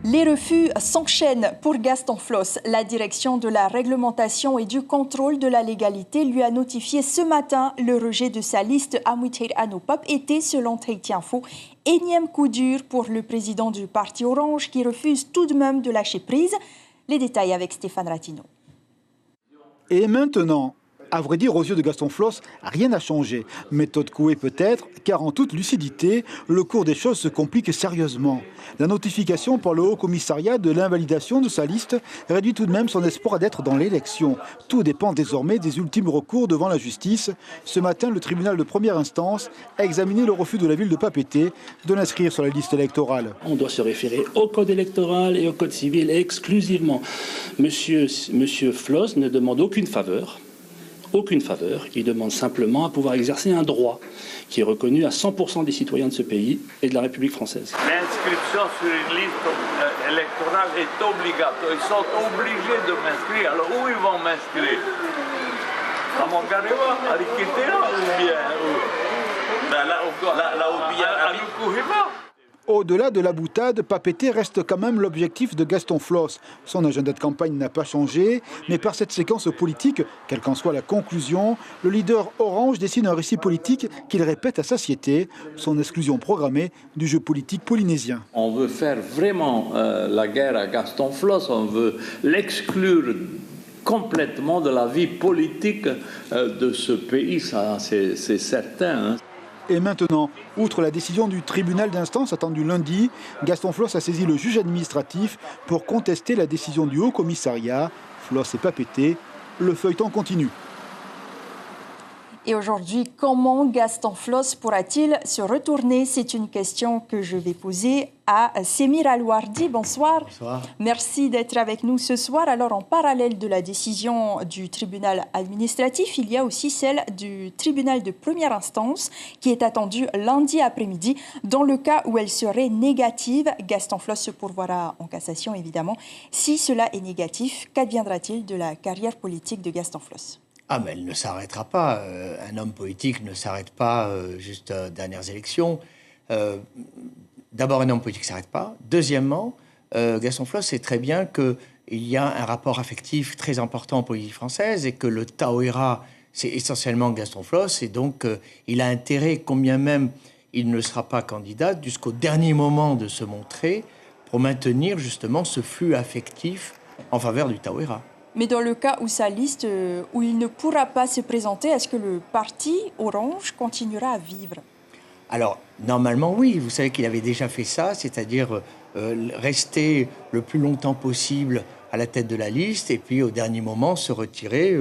Les refus s'enchaînent pour Gaston Floss. La direction de la réglementation et du contrôle de la légalité lui a notifié ce matin le rejet de sa liste Amuitair Anupap était, selon Tahiti Info, énième coup dur pour le président du parti Orange qui refuse tout de même de lâcher prise. Les détails avec Stéphane Ratino. Et maintenant, à vrai dire, aux yeux de Gaston Floss, rien n'a changé. Méthode couée peut-être, car en toute lucidité, le cours des choses se complique sérieusement. La notification par le Haut Commissariat de l'invalidation de sa liste réduit tout de même son espoir d'être dans l'élection. Tout dépend désormais des ultimes recours devant la justice. Ce matin, le tribunal de première instance a examiné le refus de la ville de Papeete de l'inscrire sur la liste électorale. On doit se référer au code électoral et au code civil exclusivement. Monsieur Floss ne demande aucune faveur. Il demande simplement à pouvoir exercer un droit qui est reconnu à 100% des citoyens de ce pays et de la République française. L'inscription sur une liste électorale est obligatoire. Ils sont obligés de m'inscrire. Alors où ils vont m'inscrire? À Mongareva, à Riquetera ou bien à Nukuhima? Au-delà de la boutade, Papeete reste quand même l'objectif de Gaston Floss. Son agenda de campagne n'a pas changé, mais par cette séquence politique, quelle qu'en soit la conclusion, le leader Orange dessine un récit politique qu'il répète à satiété, son exclusion programmée du jeu politique polynésien. On veut faire vraiment la guerre à Gaston Floss, on veut l'exclure complètement de la vie politique de ce pays, ça c'est certain. Et maintenant, outre la décision du tribunal d'instance attendue lundi, Gaston Floss a saisi le juge administratif pour contester la décision du Haut Commissariat. Floss et Papeete, le feuilleton continue. Et aujourd'hui, comment Gaston Floss pourra-t-il se retourner? C'est une question que je vais poser à Semir Alouardi. Bonsoir. Bonsoir. Merci d'être avec nous ce soir. Alors, en parallèle de la décision du tribunal administratif, il y a aussi celle du tribunal de première instance qui est attendue lundi après-midi. Dans le cas où elle serait négative, Gaston Floss se pourvoira en cassation, évidemment. Si cela est négatif, qu'adviendra-t-il de la carrière politique de Gaston Floss? Ah, mais elle ne s'arrêtera pas. Un homme politique ne s'arrête pas juste aux dernières élections. D'abord, un homme politique ne s'arrête pas. Deuxièmement, Gaston Floss sait très bien qu'il y a un rapport affectif très important en politique française et que le Taoïra, c'est essentiellement Gaston Floss. Et donc, il a intérêt, combien même il ne sera pas candidat, jusqu'au dernier moment de se montrer pour maintenir justement ce flux affectif en faveur du Taoïra. Mais dans le cas où sa liste, où il ne pourra pas se présenter, est-ce que le parti Orange continuera à vivre? Alors, normalement, oui. Vous savez qu'il avait déjà fait ça, c'est-à-dire rester le plus longtemps possible à la tête de la liste et puis, au dernier moment, se retirer,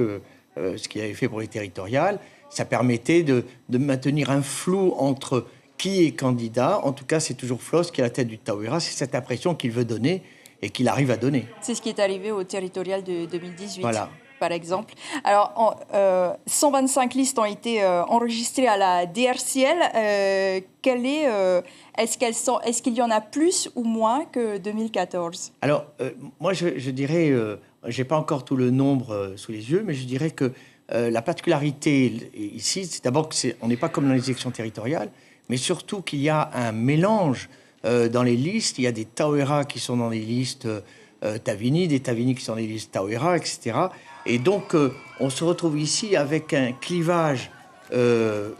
ce qu'il avait fait pour les territoriales. Ça permettait de maintenir un flou entre qui est candidat. En tout cas, c'est toujours Floss qui est à la tête du Taoïra. C'est cette impression qu'il veut donner et qu'il arrive à donner. C'est ce qui est arrivé au territorial de 2018, voilà. Par exemple. Alors, 125 listes ont été enregistrées à la DRCL. Est-ce qu'il y en a plus ou moins que 2014? Alors, moi, je dirais, je n'ai pas encore tout le nombre sous les yeux, mais je dirais que la particularité ici, c'est d'abord qu'on n'est pas comme dans les élections territoriales, mais surtout qu'il y a un mélange dans les listes. Il y a des Taoïra qui sont dans les listes Tavini, des Tavini qui sont dans les listes Taoïra, etc. Et donc, on se retrouve ici avec un clivage peu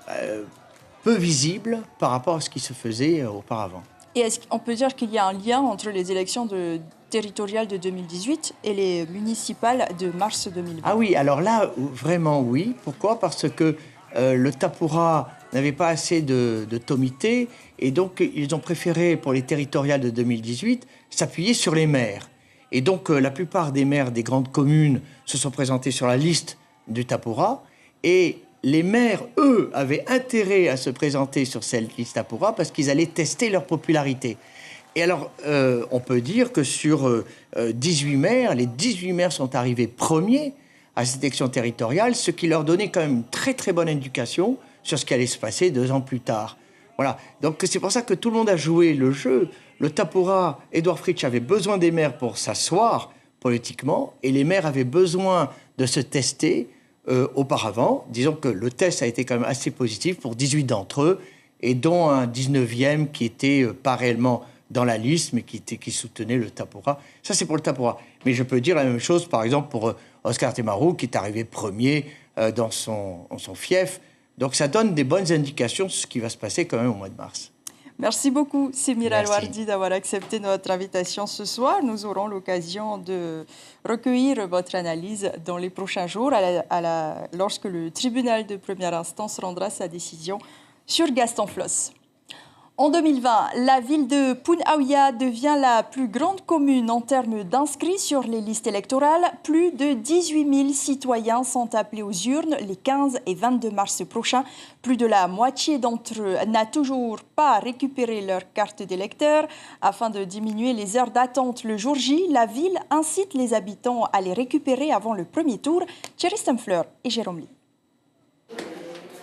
visible par rapport à ce qui se faisait auparavant. Et est-ce qu'on peut dire qu'il y a un lien entre les élections territoriales de 2018 et les municipales de mars 2020? Ah oui, alors là, vraiment oui. Pourquoi? Parce que le Tapura n'avait pas assez de tomité et donc ils ont préféré, pour les territoriales de 2018, s'appuyer sur les maires. Et donc la plupart des maires des grandes communes se sont présentés sur la liste du Tapura et les maires, eux, avaient intérêt à se présenter sur cette liste Tapura parce qu'ils allaient tester leur popularité. Et alors, on peut dire que sur 18 maires, les 18 maires sont arrivés premiers à cette élection territoriale, ce qui leur donnait quand même une très très bonne indication sur ce qui allait se passer 2 ans plus tard. Voilà. Donc c'est pour ça que tout le monde a joué le jeu. Le Tapura, Édouard Fritsch avait besoin des maires pour s'asseoir politiquement, et les maires avaient besoin de se tester auparavant. Disons que le test a été quand même assez positif pour 18 d'entre eux, et dont un 19e qui n'était pas réellement dans la liste, mais qui soutenaient le Tapura. Ça, c'est pour le Tapura. Mais je peux dire la même chose, par exemple, pour Oscar Temaru, qui est arrivé premier dans son fief. Donc, ça donne des bonnes indications de ce qui va se passer quand même au mois de mars. Merci beaucoup, Semira El-Ouardi, d'avoir accepté notre invitation ce soir. Nous aurons l'occasion de recueillir votre analyse dans les prochains jours, lorsque le tribunal de première instance rendra sa décision sur Gaston Floss. En 2020, la ville de Punaouia devient la plus grande commune en termes d'inscrits sur les listes électorales. Plus de 18 000 citoyens sont appelés aux urnes les 15 et 22 mars prochains. Plus de la moitié d'entre eux n'a toujours pas récupéré leur carte d'électeur. Afin de diminuer les heures d'attente le jour J, la ville incite les habitants à les récupérer avant le premier tour. Thierry Stemfleur et Jérôme Lee.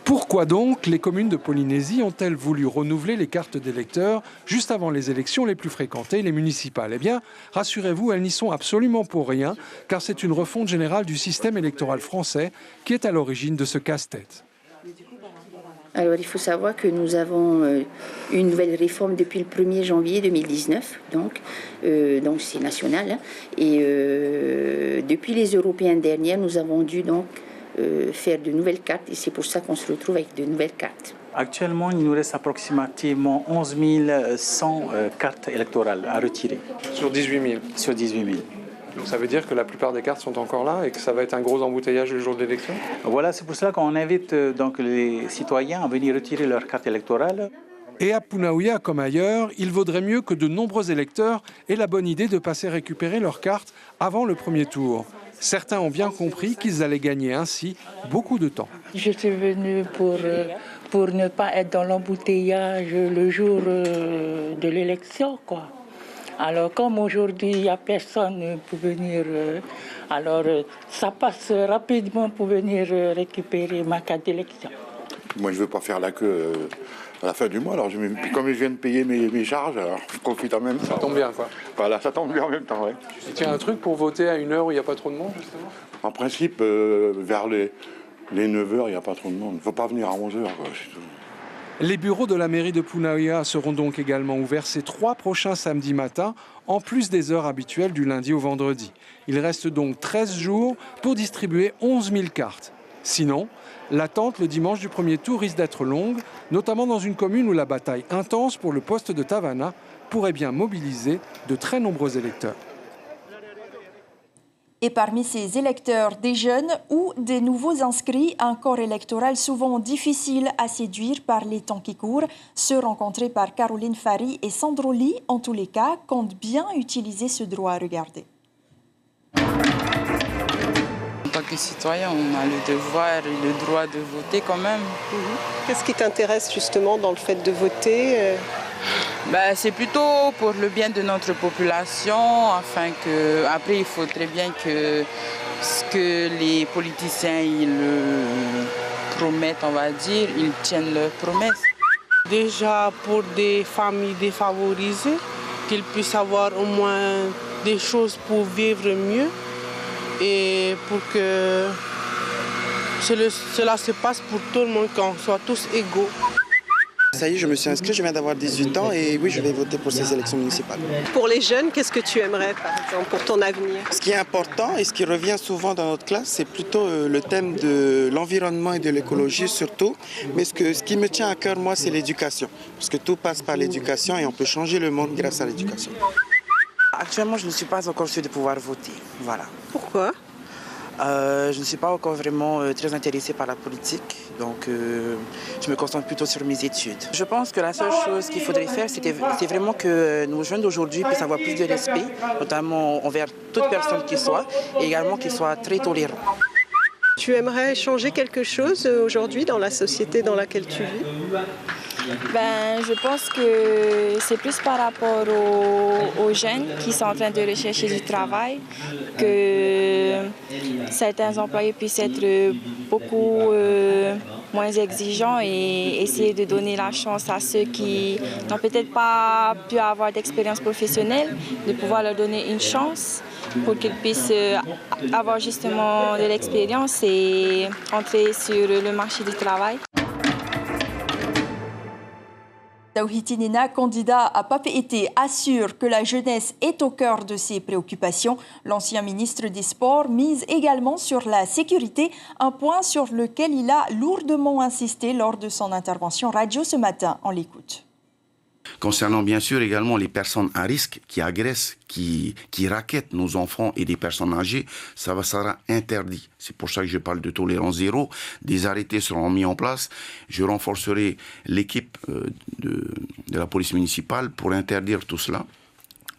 Pourquoi donc les communes de Polynésie ont-elles voulu renouveler les cartes d'électeurs juste avant les élections les plus fréquentées, les municipales ? Eh bien, rassurez-vous, elles n'y sont absolument pour rien, car c'est une refonte générale du système électoral français qui est à l'origine de ce casse-tête. Alors, il faut savoir que nous avons une nouvelle réforme depuis le 1er janvier 2019, donc c'est national. Et depuis les européennes dernières, nous avons dû donc faire de nouvelles cartes et c'est pour ça qu'on se retrouve avec de nouvelles cartes. Actuellement, il nous reste approximativement 11 100 cartes électorales à retirer. Sur 18 000 ? Sur 18 000. Donc ça veut dire que la plupart des cartes sont encore là et que ça va être un gros embouteillage le jour de l'élection ? Voilà, c'est pour cela qu'on invite donc les citoyens à venir retirer leurs cartes électorales. Et à Punaouia, comme ailleurs, il vaudrait mieux que de nombreux électeurs aient la bonne idée de passer récupérer leurs cartes avant le premier tour. Certains ont bien compris qu'ils allaient gagner ainsi beaucoup de temps. Je suis venue pour ne pas être dans l'embouteillage le jour de l'élection, quoi. Alors, comme aujourd'hui, il n'y a personne pour venir, ça passe rapidement pour venir récupérer ma carte d'élection. Moi, je ne veux pas faire la queue à la fin du mois. Alors, comme je viens de payer mes charges, alors je profite en même temps. Ça tombe bien, quoi. Voilà, ça tombe bien en même temps, oui. Tu as un truc pour voter à une heure où il n'y a pas trop de monde, justement ? En principe, vers les 9h, il n'y a pas trop de monde. Il ne faut pas venir à 11h, quoi, c'est tout. Les bureaux de la mairie de Punaouia seront donc également ouverts ces 3 prochains samedis matins, en plus des heures habituelles du lundi au vendredi. Il reste donc 13 jours pour distribuer 11 000 cartes. Sinon, l'attente le dimanche du premier tour risque d'être longue, notamment dans une commune où la bataille intense pour le poste de Tavana pourrait bien mobiliser de très nombreux électeurs. Et parmi ces électeurs, des jeunes ou des nouveaux inscrits, un corps électoral souvent difficile à séduire par les temps qui courent. Ceux rencontrés par Caroline Fary et Sandro Lee, en tous les cas, comptent bien utiliser ce droit à regarder. En tant que citoyen, on a le devoir et le droit de voter quand même. Qu'est-ce qui t'intéresse justement dans le fait de voter ? C'est plutôt pour le bien de notre population, afin que, après il faudrait bien que ce que les politiciens ils promettent, on va dire, ils tiennent leurs promesses. Déjà pour des familles défavorisées, qu'ils puissent avoir au moins des choses pour vivre mieux et pour que cela se passe pour tout le monde, qu'on soit tous égaux. Ça y est, je me suis inscrit, je viens d'avoir 18 ans et oui, je vais voter pour ces élections municipales. Pour les jeunes, qu'est-ce que tu aimerais, par exemple, pour ton avenir ? Ce qui est important et ce qui revient souvent dans notre classe, c'est plutôt le thème de l'environnement et de l'écologie surtout. Mais ce qui me tient à cœur, moi, c'est l'éducation. Parce que tout passe par l'éducation et on peut changer le monde grâce à l'éducation. Actuellement, je ne suis pas encore sûre de pouvoir voter. Voilà. Pourquoi ? Je ne suis pas encore vraiment très intéressée par la politique, donc je me concentre plutôt sur mes études. Je pense que la seule chose qu'il faudrait faire, c'est vraiment que nos jeunes d'aujourd'hui puissent avoir plus de respect, notamment envers toute personne qui soit, et également qu'ils soient très tolérants. Tu aimerais changer quelque chose aujourd'hui dans la société dans laquelle tu vis ? Je pense que c'est plus par rapport aux jeunes qui sont en train de rechercher du travail, que certains employés puissent être beaucoup moins exigeants et essayer de donner la chance à ceux qui n'ont peut-être pas pu avoir d'expérience professionnelle, de pouvoir leur donner une chance pour qu'ils puissent avoir justement de l'expérience et entrer sur le marché du travail. Tawhiti Nena, candidat à Papeete, assure que la jeunesse est au cœur de ses préoccupations. L'ancien ministre des Sports mise également sur la sécurité, un point sur lequel il a lourdement insisté lors de son intervention radio ce matin. On l'écoute. Concernant bien sûr également les personnes à risque qui agressent, qui raquettent nos enfants et des personnes âgées, ça sera interdit. C'est pour ça que je parle de tolérance zéro. Des arrêtés seront mis en place. Je renforcerai l'équipe de la police municipale pour interdire tout cela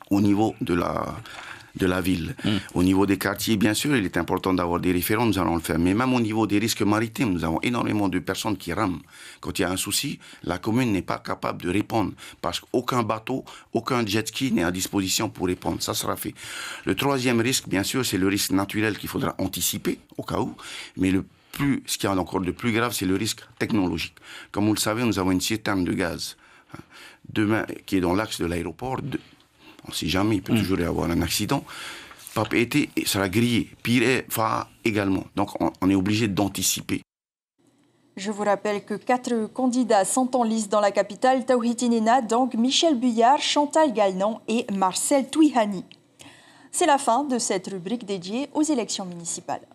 au niveau de la ville. Au niveau des quartiers, bien sûr, il est important d'avoir des référents, nous allons le faire. Mais même au niveau des risques maritimes, nous avons énormément de personnes qui rament. Quand il y a un souci, la commune n'est pas capable de répondre parce qu'aucun bateau, aucun jet ski n'est à disposition pour répondre. Ça sera fait. Le troisième risque, bien sûr, c'est le risque naturel qu'il faudra anticiper au cas où. Mais ce qui est encore de plus grave, c'est le risque technologique. Comme vous le savez, nous avons une citerne de gaz demain qui est dans l'axe de l'aéroport. On ne sait jamais, il peut toujours y avoir un accident. Papeete sera grillé, Pire Fa également. Donc on est obligé d'anticiper. Je vous rappelle que 4 candidats sont en lice dans la capitale, Tawhiti Nena, donc Michel Buyard, Chantal Gagnon et Marcel Touihani. C'est la fin de cette rubrique dédiée aux élections municipales.